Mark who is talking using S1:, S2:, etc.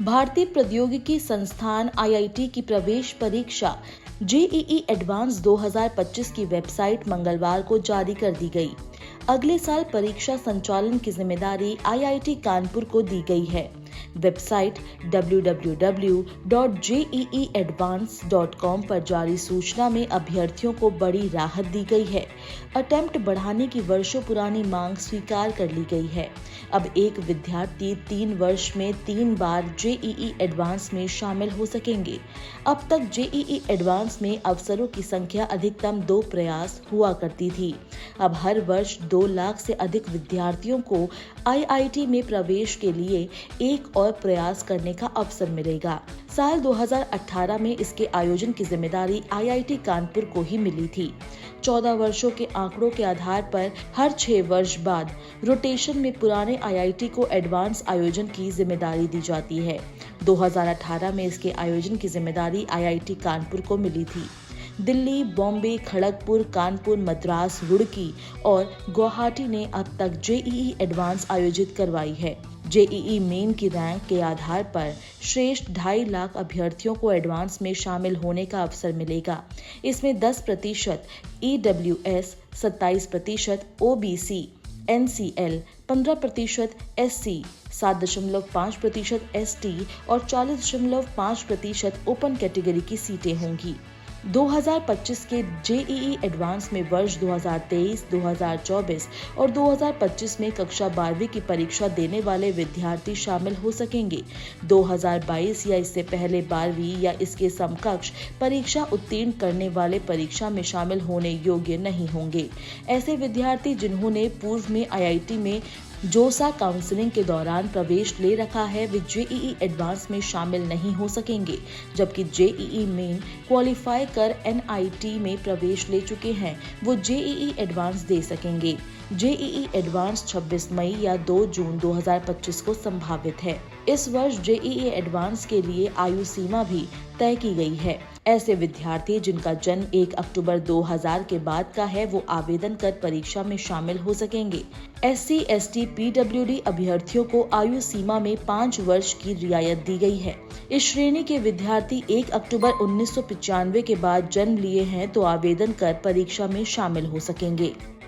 S1: भारतीय प्रौद्योगिकी संस्थान IIT की प्रवेश परीक्षा JEE एडवांस 2025 की वेबसाइट मंगलवार को जारी कर दी गई। अगले साल परीक्षा संचालन की जिम्मेदारी IIT कानपुर को दी गई है। वेबसाइट www.jeeadvance.com पर जारी सूचना में अभ्यर्थियों को बड़ी राहत दी गई है। अटेम्प्ट बढ़ाने की वर्षों पुरानी मांग स्वीकार कर ली गई है। अब एक विद्यार्थी 3 वर्ष में 3 बार JEE एडवांस में शामिल हो सकेंगे। अब तक JEE एडवांस में अवसरों की संख्या अधिकतम 2 प्रयास हुआ करती थी। अब हर वर्ष 2 लाख से अधिक विद्यार्थियों को IIT में प्रवेश के लिए एक और प्रयास करने का अवसर मिलेगा। साल 2018 में इसके आयोजन की जिम्मेदारी IIT कानपुर को ही मिली थी। 14 वर्षों के आंकड़ों के आधार पर हर 6 वर्ष बाद रोटेशन में पुराने IIT को एडवांस आयोजन की जिम्मेदारी दी जाती है। 2018 में इसके आयोजन की जिम्मेदारी IIT कानपुर को मिली थी। दिल्ली, बॉम्बे, खड़गपुर, कानपुर, मद्रास, रुड़की और गुवाहाटी ने अब तक JEE एडवांस आयोजित करवाई है। JEE मेन की रैंक के आधार पर श्रेष्ठ 2.5 लाख अभ्यर्थियों को एडवांस में शामिल होने का अवसर मिलेगा। इसमें 10% EWS, 27% OBC, NCL, 15% SC, 7.5% ST और 40.5% ओपन कैटेगरी की सीटें होंगी। 2025 के JEE एडवांस में वर्ष 2023, 2024 और 2025 में कक्षा 12वीं की परीक्षा देने वाले विद्यार्थी शामिल हो सकेंगे। 2022 या इससे पहले 12वीं या इसके समकक्ष परीक्षा उत्तीर्ण करने वाले परीक्षा में शामिल होने योग्य नहीं होंगे। ऐसे विद्यार्थी जिन्होंने पूर्व में IIT में जोसा काउंसलिंग के दौरान प्रवेश ले रखा है, वे JEE एडवांस में शामिल नहीं हो सकेंगे, जबकि JEE मेन क्वालिफाई कर NIT में प्रवेश ले चुके हैं, वो JEE एडवांस दे सकेंगे। JEE एडवांस 26 मई या 2 जून 2025 को संभावित है। इस वर्ष JEE एडवांस के लिए आयु सीमा भी तय की गई है। ऐसे विद्यार्थी जिनका जन्म 1 अक्टूबर 2000 के बाद का है, वो आवेदन कर परीक्षा में शामिल हो सकेंगे। SC, ST, PWD अभ्यर्थियों को आयु सीमा में 5 वर्ष की रियायत दी गई है। इस श्रेणी के विद्यार्थी 1 अक्टूबर 1995 के बाद जन्म लिए हैं तो आवेदन कर परीक्षा में शामिल हो सकेंगे।